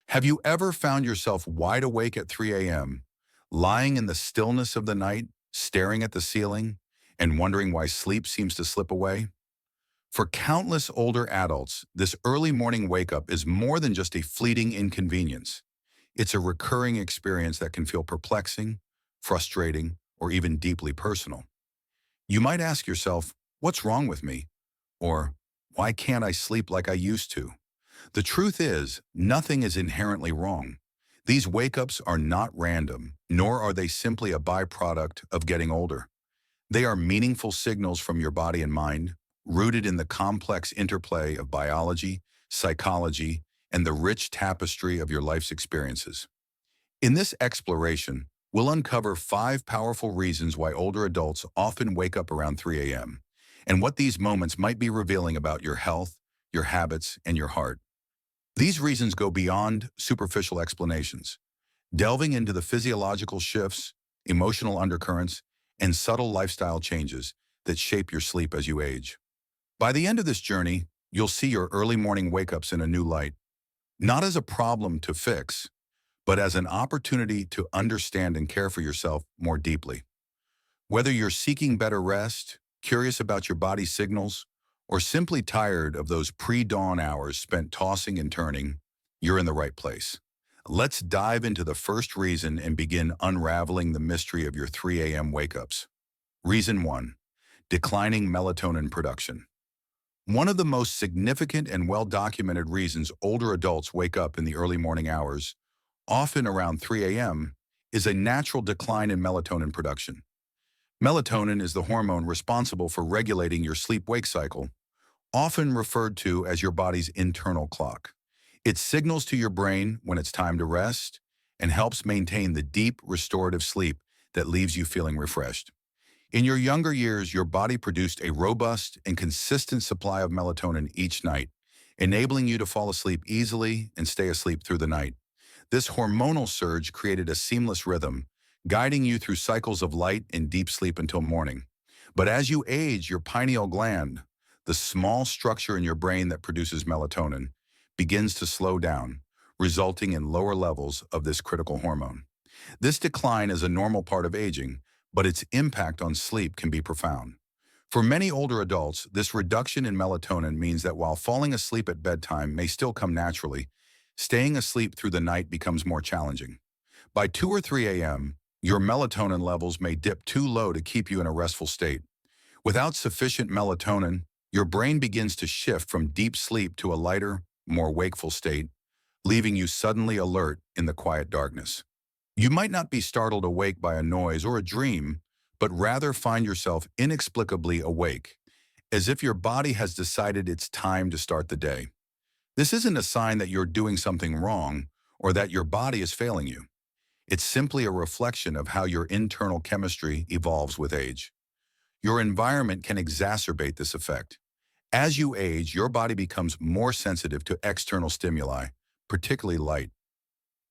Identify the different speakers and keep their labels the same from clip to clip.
Speaker 1: Have you ever found yourself wide awake at 3 a.m., lying in the stillness of the night, staring at the ceiling, and wondering why sleep seems to slip away? For countless older adults, this early morning wake-up is more than just a fleeting inconvenience. It's a recurring experience that can feel perplexing, frustrating, or even deeply personal. You might ask yourself, what's wrong with me? Or, why can't I sleep like I used to? The truth is, nothing is inherently wrong. These wake-ups are not random, nor are they simply a byproduct of getting older. They are meaningful signals from your body and mind, rooted in the complex interplay of biology, psychology, and the rich tapestry of your life's experiences. In this exploration, we'll uncover 5 powerful reasons why older adults often wake up around 3 a.m., and what these moments might be revealing about your health, your habits, and your heart. These reasons go beyond superficial explanations, delving into the physiological shifts, emotional undercurrents, and subtle lifestyle changes that shape your sleep as you age. By the end of this journey, you'll see your early morning wake-ups in a new light, not as a problem to fix, but as an opportunity to understand and care for yourself more deeply. Whether you're seeking better rest, curious about your body's signals, or simply tired of those pre-dawn hours spent tossing and turning, you're in the right place. Let's dive into the first reason and begin unraveling the mystery of your 3 a.m. wake-ups. Reason 1. Declining melatonin production. One of the most significant and well-documented reasons older adults wake up in the early morning hours, often around 3 a.m., is a natural decline in melatonin production. Melatonin is the hormone responsible for regulating your sleep-wake cycle, often referred to as your body's internal clock. It signals to your brain when it's time to rest and helps maintain the deep, restorative sleep that leaves you feeling refreshed. In your younger years, your body produced a robust and consistent supply of melatonin each night, enabling you to fall asleep easily and stay asleep through the night. This hormonal surge created a seamless rhythm, guiding you through cycles of light and deep sleep until morning. But as you age, your pineal gland, the small structure in your brain that produces melatonin, begins to slow down, resulting in lower levels of this critical hormone. This decline is a normal part of aging, but its impact on sleep can be profound. For many older adults, this reduction in melatonin means that while falling asleep at bedtime may still come naturally, staying asleep through the night becomes more challenging. By 2 or 3 a.m., your melatonin levels may dip too low to keep you in a restful state. Without sufficient melatonin, your brain begins to shift from deep sleep to a lighter, more wakeful state, leaving you suddenly alert in the quiet darkness. You might not be startled awake by a noise or a dream, but rather find yourself inexplicably awake, as if your body has decided it's time to start the day. This isn't a sign that you're doing something wrong or that your body is failing you. It's simply a reflection of how your internal chemistry evolves with age. Your environment can exacerbate this effect. As you age, your body becomes more sensitive to external stimuli, particularly light.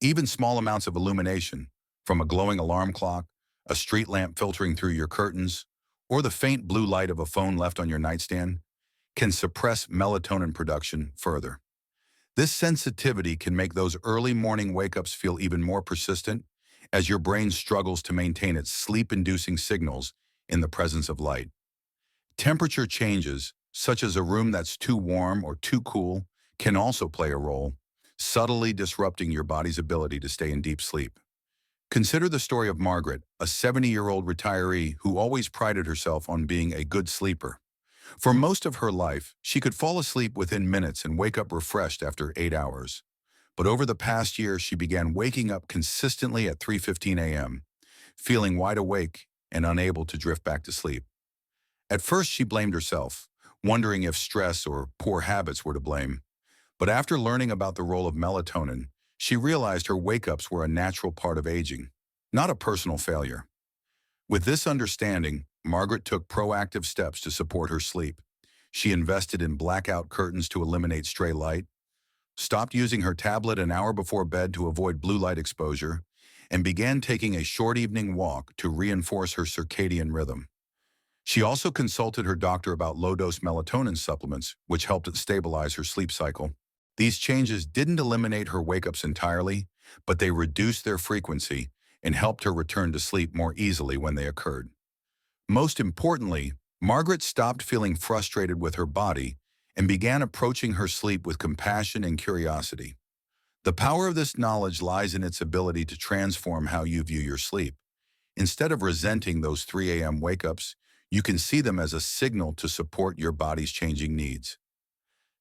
Speaker 1: Even small amounts of illumination, from a glowing alarm clock, a street lamp filtering through your curtains, or the faint blue light of a phone left on your nightstand, can suppress melatonin production further. This sensitivity can make those early morning wake-ups feel even more persistent as your brain struggles to maintain its sleep-inducing signals in the presence of light. Temperature changes, such as a room that's too warm or too cool, can also play a role, subtly disrupting your body's ability to stay in deep sleep. Consider the story of Margaret, a 70-year-old retiree who always prided herself on being a good sleeper. For most of her life, she could fall asleep within minutes and wake up refreshed after 8 hours. But over the past year, she began waking up consistently at 3:15 a.m., feeling wide awake and unable to drift back to sleep. At first, she blamed herself, wondering if stress or poor habits were to blame. But after learning about the role of melatonin, she realized her wake-ups were a natural part of aging, not a personal failure. With this understanding, Margaret took proactive steps to support her sleep. She invested in blackout curtains to eliminate stray light, stopped using her tablet an hour before bed to avoid blue light exposure, and began taking a short evening walk to reinforce her circadian rhythm. She also consulted her doctor about low-dose melatonin supplements, which helped stabilize her sleep cycle. These changes didn't eliminate her wake-ups entirely, but they reduced their frequency and helped her return to sleep more easily when they occurred. Most importantly, Margaret stopped feeling frustrated with her body and began approaching her sleep with compassion and curiosity. The power of this knowledge lies in its ability to transform how you view your sleep. Instead of resenting those 3 a.m. wake-ups, you can see them as a signal to support your body's changing needs.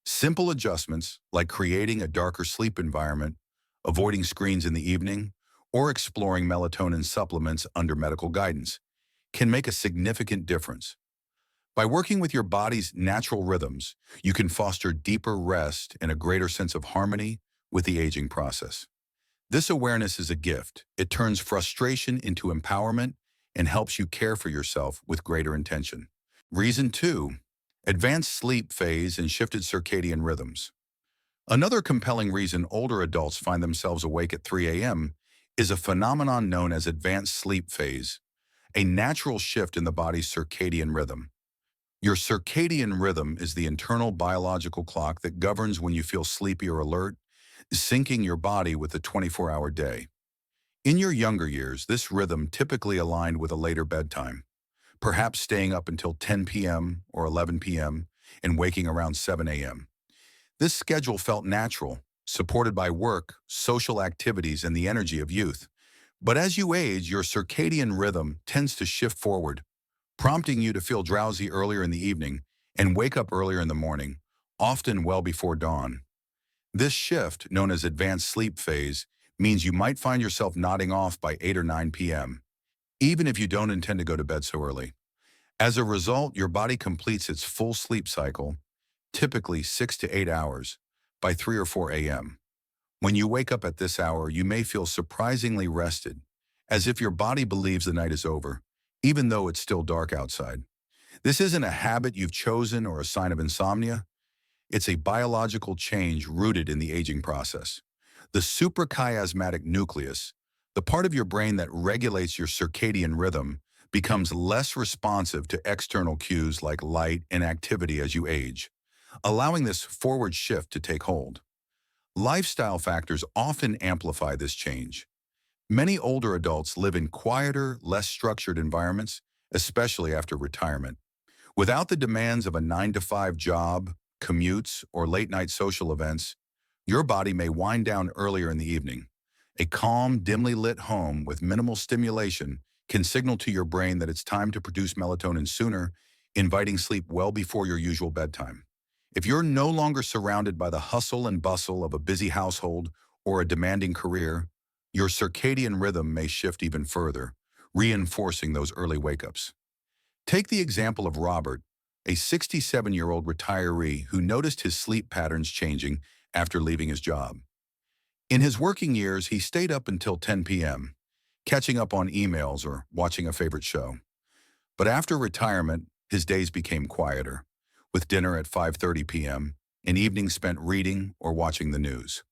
Speaker 1: Simple adjustments, like creating a darker sleep environment, avoiding screens in the evening, or exploring melatonin supplements under medical guidance, can make a significant difference. By working with your body's natural rhythms, you can foster deeper rest and a greater sense of harmony with the aging process. This awareness is a gift. It turns frustration into empowerment and helps you care for yourself with greater intention. Reason 2, advanced sleep phase and shifted circadian rhythms. Another compelling reason older adults find themselves awake at 3 a.m. is a phenomenon known as advanced sleep phase, a natural shift in the body's circadian rhythm. Your circadian rhythm is the internal biological clock that governs when you feel sleepy or alert, syncing your body with the 24-hour day. In your younger years, this rhythm typically aligned with a later bedtime, perhaps staying up until 10 p.m. or 11 p.m. and waking around 7 a.m. This schedule felt natural, supported by work, social activities, and the energy of youth. But as you age, your circadian rhythm tends to shift forward, prompting you to feel drowsy earlier in the evening and wake up earlier in the morning, often well before dawn. This shift, known as advanced sleep phase, means you might find yourself nodding off by 8 or 9 p.m., even if you don't intend to go to bed so early. As a result, your body completes its full sleep cycle, typically 6 to 8 hours, by 3 or 4 a.m. When you wake up at this hour, you may feel surprisingly rested, as if your body believes the night is over, even though it's still dark outside. This isn't a habit you've chosen or a sign of insomnia. It's a biological change rooted in the aging process. The suprachiasmatic nucleus, the part of your brain that regulates your circadian rhythm, becomes less responsive to external cues like light and activity as you age, allowing this forward shift to take hold. Lifestyle factors often amplify this change. Many older adults live in quieter, less structured environments, especially after retirement. Without the demands of a 9-to-5 job, commutes, or late-night social events, your body may wind down earlier in the evening. A calm, dimly lit home with minimal stimulation can signal to your brain that it's time to produce melatonin sooner, inviting sleep well before your usual bedtime. If you're no longer surrounded by the hustle and bustle of a busy household or a demanding career, your circadian rhythm may shift even further, reinforcing those early wake-ups. Take the example of Robert, a 67-year-old retiree who noticed his sleep patterns changing after leaving his job. In his working years, he stayed up until 10 p.m., catching up on emails or watching a favorite show. But after retirement, his days became quieter, with dinner at 5:30 p.m. and evenings spent reading or watching the news.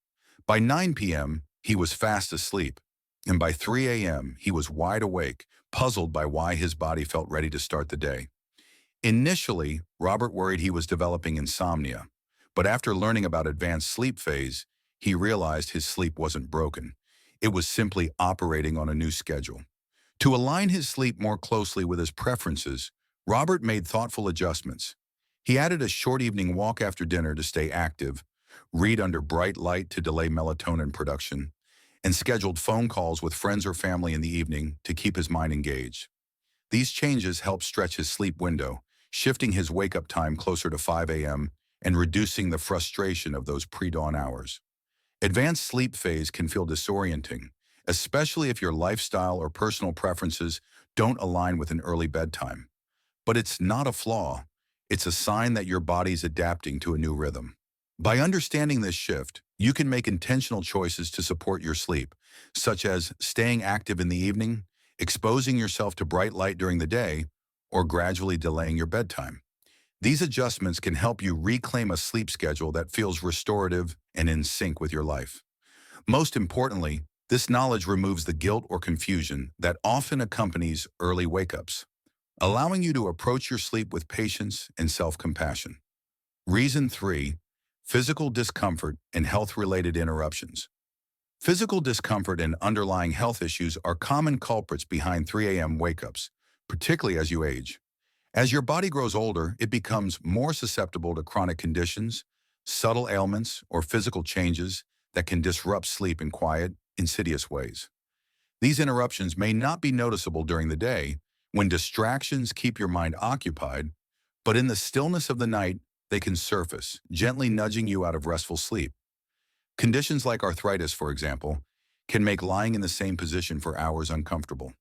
Speaker 1: By 9 p.m., he was fast asleep, and by 3 a.m., he was wide awake, puzzled by why his body felt ready to start the day. Initially, Robert worried he was developing insomnia, but after learning about advanced sleep phase, he realized his sleep wasn't broken. It was simply operating on a new schedule. To align his sleep more closely with his preferences, Robert made thoughtful adjustments. He added a short evening walk after dinner to stay active, read under bright light to delay melatonin production, and scheduled phone calls with friends or family in the evening to keep his mind engaged. These changes helped stretch his sleep window, shifting his wake-up time closer to 5 a.m. and reducing the frustration of those pre-dawn hours. Advanced sleep phase can feel disorienting, especially if your lifestyle or personal preferences don't align with an early bedtime. But it's not a flaw. It's a sign that your body's adapting to a new rhythm. By understanding this shift, you can make intentional choices to support your sleep, such as staying active in the evening, exposing yourself to bright light during the day, or gradually delaying your bedtime. These adjustments can help you reclaim a sleep schedule that feels restorative and in sync with your life. Most importantly, this knowledge removes the guilt or confusion that often accompanies early wake-ups, allowing you to approach your sleep with patience and self-compassion. Reason 3, Physical discomfort and health-related interruptions. Physical discomfort and underlying health issues are common culprits behind 3 a.m. wake-ups, particularly as you age. As your body grows older, it becomes more susceptible to chronic conditions, subtle ailments, or physical changes that can disrupt sleep in quiet, insidious ways. These interruptions may not be noticeable during the day, when distractions keep your mind occupied, but in the stillness of the night, they can surface, gently nudging you out of restful sleep. Conditions like arthritis, for example, can make lying in the same position for hours uncomfortable.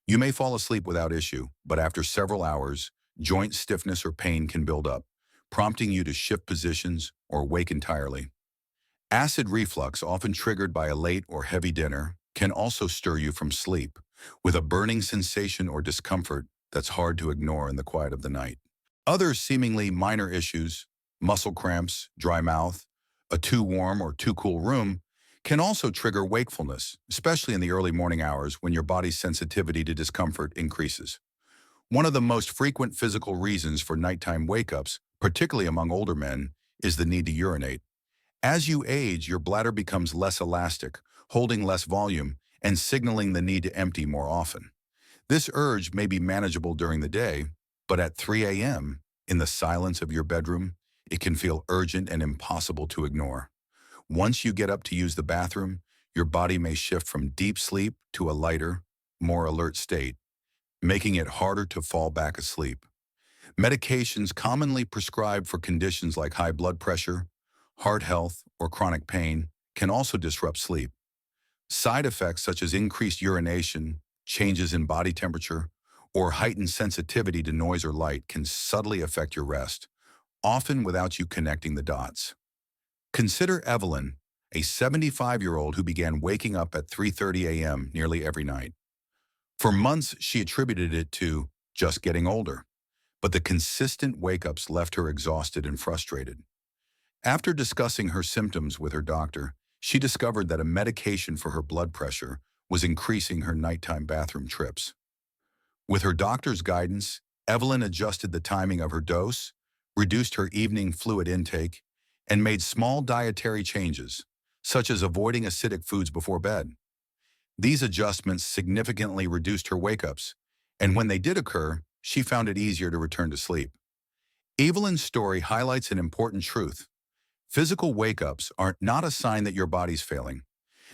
Speaker 1: You may fall asleep without issue, but after several hours, joint stiffness or pain can build up, prompting you to shift positions or wake entirely. Acid reflux, often triggered by a late or heavy dinner, can also stir you from sleep, with a burning sensation or discomfort that's hard to ignore in the quiet of the night. Other seemingly minor issues, muscle cramps, dry mouth, a too warm or too cool room, can also trigger wakefulness, especially in the early morning hours when your body's sensitivity to discomfort increases. One of the most frequent physical reasons for nighttime wake-ups, particularly among older men, is the need to urinate. As you age, your bladder becomes less elastic, holding less volume, and signaling the need to empty more often. This urge may be manageable during the day, but at 3 a.m., in the silence of your bedroom, it can feel urgent and impossible to ignore. Once you get up to use the bathroom, your body may shift from deep sleep to a lighter, more alert state, making it harder to fall back asleep. Medications commonly prescribed for conditions like high blood pressure, heart health, or chronic pain can also disrupt sleep. Side effects such as increased urination, changes in body temperature, or heightened sensitivity to noise or light can subtly affect your rest, often without you connecting the dots. Consider Evelyn, a 75-year-old who began waking up at 3:30 a.m. nearly every night. For months, she attributed it to just getting older, but the consistent wake-ups left her exhausted and frustrated. After discussing her symptoms with her doctor, she discovered that a medication for her blood pressure was increasing her nighttime bathroom trips. With her doctor's guidance, Evelyn adjusted the timing of her dose, reduced her evening fluid intake, and made small dietary changes, such as avoiding acidic foods before bed. These adjustments significantly reduced her wake-ups, and when they did occur, she found it easier to return to sleep. Evelyn's story highlights an important truth. Physical wake-ups are not a sign that your body's failing.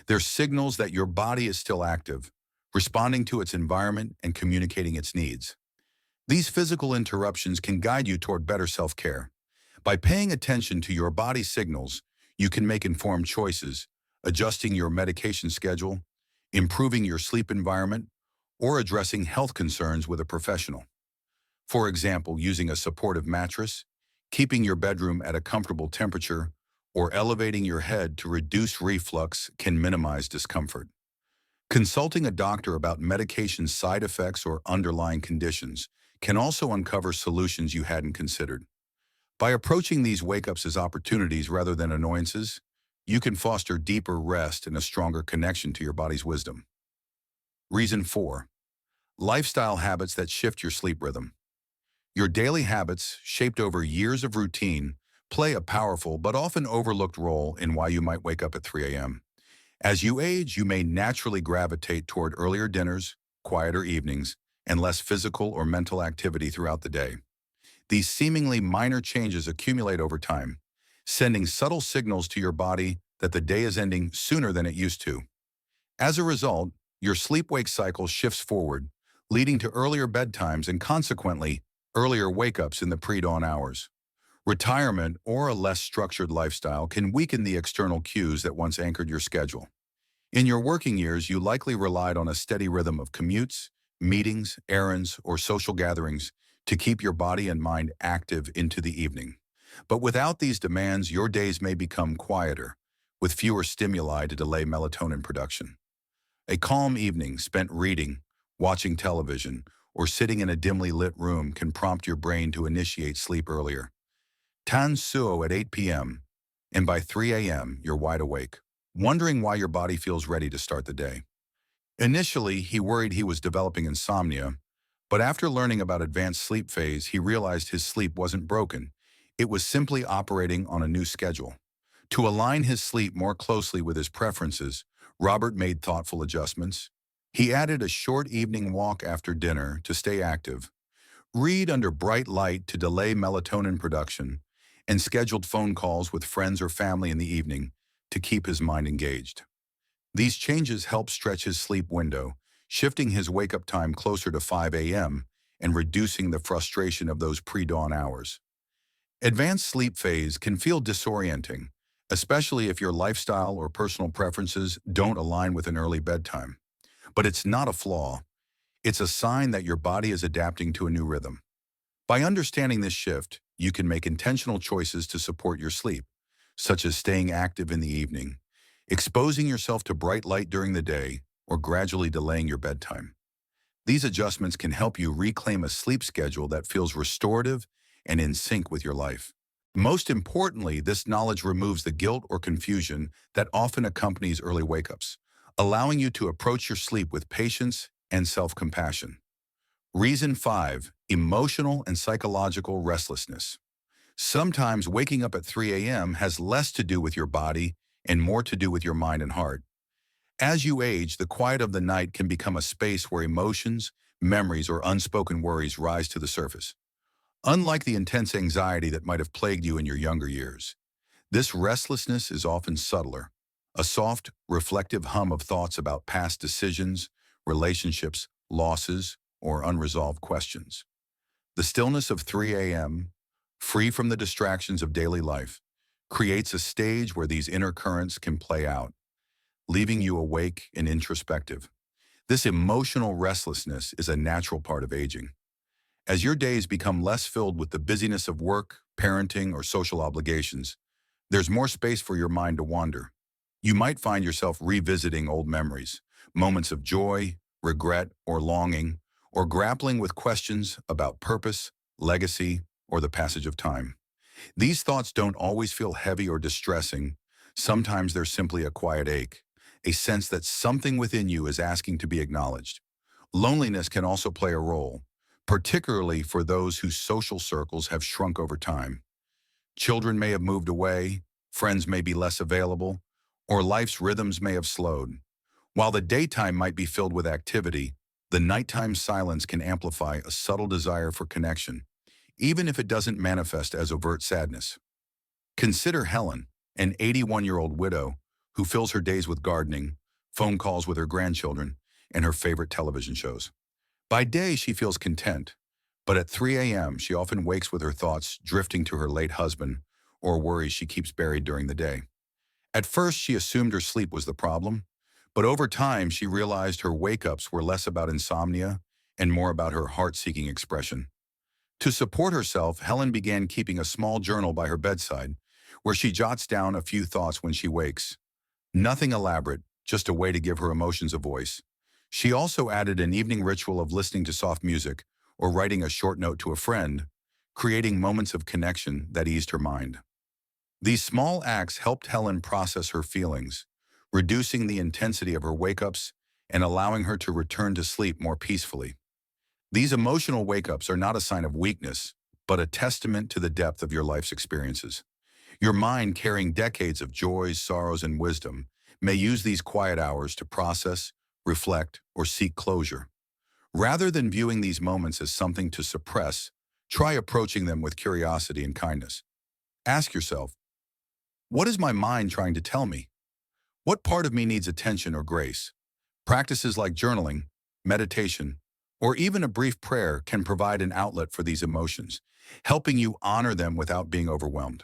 Speaker 1: They're signals that your body is still active, responding to its environment and communicating its needs. These physical interruptions can guide you toward better self-care. By paying attention to your body's signals, you can make informed choices, adjusting your medication schedule, improving your sleep environment, or addressing health concerns with a professional. For example, using a supportive mattress, keeping your bedroom at a comfortable temperature, or elevating your head to reduce reflux can minimize discomfort. Consulting a doctor about medication side effects or underlying conditions can also uncover solutions you hadn't considered. By approaching these wake-ups as opportunities rather than annoyances, you can foster deeper rest and a stronger connection to your body's wisdom. Reason 4. Lifestyle habits that shift your sleep rhythm. Your daily habits, shaped over years of routine, play a powerful but often overlooked role in why you might wake up at 3 a.m. As you age, you may naturally gravitate toward earlier dinners, quieter evenings, and less physical or mental activity throughout the day. These seemingly minor changes accumulate over time, sending subtle signals to your body that the day is ending sooner than it used to. As a result, your sleep-wake cycle shifts forward, leading to earlier bedtimes and consequently, earlier wake-ups in the pre-dawn hours. Retirement or a less structured lifestyle can weaken the external cues that once anchored your schedule. In your working years, you likely relied on a steady rhythm of commutes, meetings, errands, or social gatherings to keep your body and mind active into the evening. But without these demands, your days may become quieter, with fewer stimuli to delay melatonin production. A calm evening spent reading, watching television, or sitting in a dimly lit room can prompt your brain to initiate sleep earlier. Tan suo at 8 p.m., and by 3 a.m., you're wide awake, wondering why your body feels ready to start the day. Initially, he worried he was developing insomnia, but after learning about advanced sleep phase, he realized his sleep wasn't broken. It was simply operating on a new schedule. To align his sleep more closely with his preferences, Robert made thoughtful adjustments. He added a short evening walk after dinner to stay active, read under bright light to delay melatonin production, and scheduled phone calls with friends or family in the evening to keep his mind engaged. These changes helped stretch his sleep window, shifting his wake-up time closer to 5 a.m. and reducing the frustration of those pre-dawn hours. Advanced sleep phase can feel disorienting, especially if your lifestyle or personal preferences don't align with an early bedtime. But it's not a flaw. It's a sign that your body is adapting to a new rhythm. By understanding this shift, you can make intentional choices to support your sleep, such as staying active in the evening, exposing yourself to bright light during the day, or gradually delaying your bedtime. These adjustments can help you reclaim a sleep schedule that feels restorative and in sync with your life. Most importantly, this knowledge removes the guilt or confusion that often accompanies early wake-ups, allowing you to approach your sleep with patience and self-compassion. Reason 5, emotional and psychological restlessness. Sometimes waking up at 3 a.m. has less to do with your body and more to do with your mind and heart. As you age, the quiet of the night can become a space where emotions, memories, or unspoken worries rise to the surface. Unlike the intense anxiety that might have plagued you in your younger years, this restlessness is often subtler, a soft, reflective hum of thoughts about past decisions, relationships, losses, or unresolved questions. The stillness of 3 a.m., free from the distractions of daily life, creates a stage where these inner currents can play out, leaving you awake and introspective. This emotional restlessness is a natural part of aging. As your days become less filled with the busyness of work, parenting, or social obligations, there's more space for your mind to wander. You might find yourself revisiting old memories, moments of joy, regret, or longing, or grappling with questions about purpose, legacy, or the passage of time. These thoughts don't always feel heavy or distressing. Sometimes they're simply a quiet ache, a sense that something within you is asking to be acknowledged. Loneliness can also play a role, particularly for those whose social circles have shrunk over time. Children may have moved away, friends may be less available, or life's rhythms may have slowed. While the daytime might be filled with activity, the nighttime silence can amplify a subtle desire for connection, even if it doesn't manifest as overt sadness. Consider Helen, an 81-year-old widow who fills her days with gardening, phone calls with her grandchildren, and her favorite television shows. By day, she feels content, but at 3 a.m., she often wakes with her thoughts drifting to her late husband or worries she keeps buried during the day. At first, she assumed her sleep was the problem, but over time, she realized her wake-ups were less about insomnia and more about her heart-seeking expression. To support herself, Helen began keeping a small journal by her bedside, where she jots down a few thoughts when she wakes. Nothing elaborate, just a way to give her emotions a voice. She also added an evening ritual of listening to soft music or writing a short note to a friend, creating moments of connection that eased her mind. These small acts helped Helen process her feelings, reducing the intensity of her wake-ups and allowing her to return to sleep more peacefully. These emotional wake-ups are not a sign of weakness, but a testament to the depth of your life's experiences. Your mind, carrying decades of joys, sorrows, and wisdom, may use these quiet hours to process, reflect, or seek closure. Rather than viewing these moments as something to suppress, try approaching them with curiosity and kindness. Ask yourself, what is my mind trying to tell me? What part of me needs attention or grace? Practices like journaling, meditation, or even a brief prayer can provide an outlet for these emotions, helping you honor them without being overwhelmed.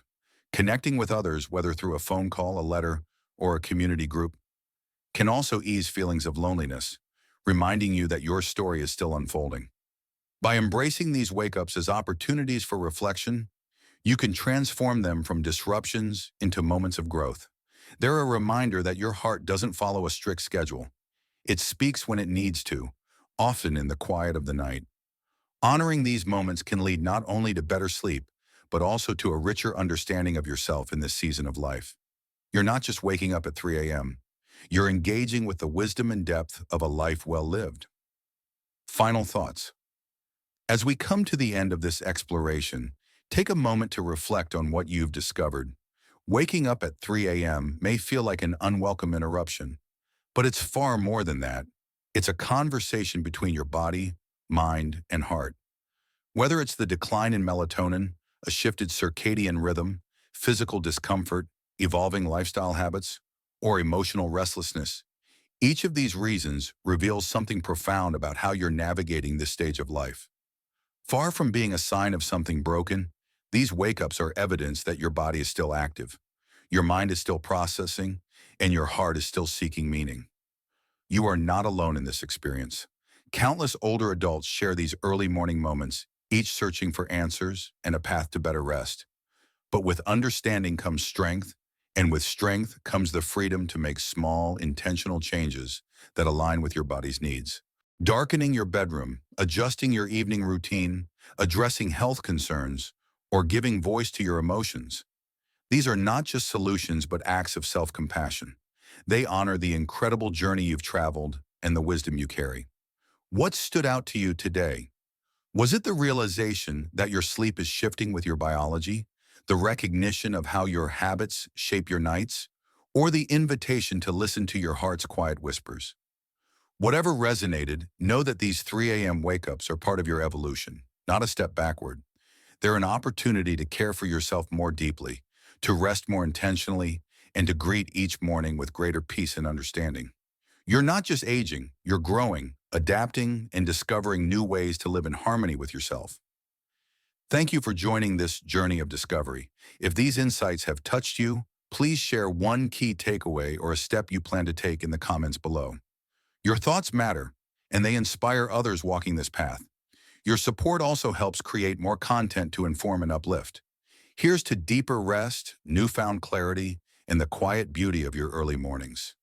Speaker 1: Connecting with others, whether through a phone call, a letter, or a community group, can also ease feelings of loneliness, reminding you that your story is still unfolding. By embracing these wake-ups as opportunities for reflection, you can transform them from disruptions into moments of growth. They're a reminder that your heart doesn't follow a strict schedule. It speaks when it needs to, often in the quiet of the night. Honoring these moments can lead not only to better sleep, but also to a richer understanding of yourself in this season of life. You're not just waking up at 3 a.m. You're engaging with the wisdom and depth of a life well lived. Final thoughts. As we come to the end of this exploration, Take a moment to reflect on what you've discovered. Waking up at 3 a.m. may feel like an unwelcome interruption, but it's far more than that. It's a conversation between your body, mind, and heart. Whether it's the decline in melatonin, a shifted circadian rhythm, physical discomfort, evolving lifestyle habits, or emotional restlessness, each of these reasons reveals something profound about how you're navigating this stage of life. Far from being a sign of something broken, these wake-ups are evidence that your body is still active, your mind is still processing, and your heart is still seeking meaning. You are not alone in this experience. Countless older adults share these early morning moments, each searching for answers and a path to better rest. But with understanding comes strength, and with strength comes the freedom to make small, intentional changes that align with your body's needs. Darkening your bedroom, adjusting your evening routine, addressing health concerns, or giving voice to your emotions. These are not just solutions but acts of self-compassion. They honor the incredible journey you've traveled and the wisdom you carry. What stood out to you today? Was it the realization that your sleep is shifting with your biology, the recognition of how your habits shape your nights, or the invitation to listen to your heart's quiet whispers? Whatever resonated, know that these 3 a.m. wake-ups are part of your evolution, not a step backward. They're an opportunity to care for yourself more deeply, to rest more intentionally, and to greet each morning with greater peace and understanding. You're not just aging, you're growing, adapting, and discovering new ways to live in harmony with yourself. Thank you for joining this journey of discovery. If these insights have touched you, please share one key takeaway or a step you plan to take in the comments below. Your thoughts matter, and they inspire others walking this path. Your support also helps create more content to inform and uplift. Here's to deeper rest, newfound clarity, and the quiet beauty of your early mornings.